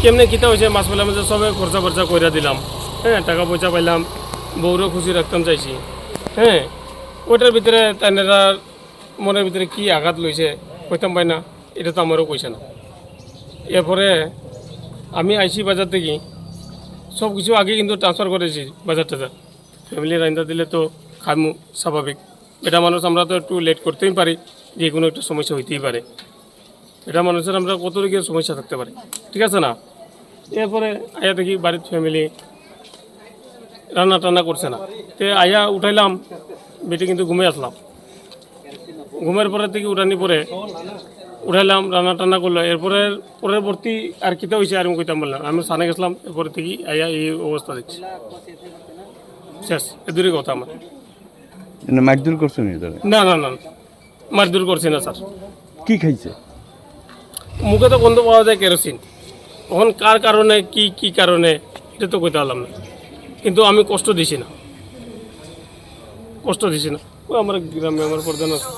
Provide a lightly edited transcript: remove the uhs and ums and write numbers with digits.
কেমনে কিতা হয়েছে মাছ পেলাম যে সবে খরচা কইরা দিলাম, হ্যাঁ, টাকা পয়সা পাইলাম, বউরও খুশি রাখতাম চাইছি, হ্যাঁ, ওইটার ভিতরে তাইনারা মনের ভিতরে কি আঘাত লইছে কইতাম পাই না, এটা তো আমারও কইছে না। এরপরে আমি আইসি বাজার থেকে, সব কিছু আগে কিন্তু ট্রান্সফার করেছি বাজার টাজার, ফ্যামিলি রান্না দিলে তো খামু স্বাভাবিক, এটা মানুষ আমরা তো একটু লেট করতেই পারি, যে কোনো একটা সমস্যা হইতেই পারে, এটা মানুষের আমরা কত রকমের সমস্যা থাকতে পারে, ঠিক আছে না। এরপরে আয়া দেখি বাড়ির ফ্যামিলি রান্না টান্না করছে না, তে আয়া উঠাইলাম, বেটে কিন্তু ঘুমে আসলাম, ঘুমের পরে থেকে উঠানি পরে উঠাইলাম, রান্না টান্না করলো, এরপরে পরবর্তী আর কিতা হয়েছে আর আমি কইতাম বললাম, আমি সানে গেছিলাম, এরপরে থেকে আয়া এই অবস্থা দেখছি, শেষ, এ দূরই কথা আমার। মারধর করছেন এদের? না না না, মারধর করছি না স্যার। কি খাইছে? মুখে তো গন্ধ পাওয়া যায় কেরোসিন, তখন কার কারণে কি কারণে এটা তো কইতে পারলাম না, কিন্তু আমি কষ্ট দিছি না, ও আমার গ্রামে আমার প্রধান আছে।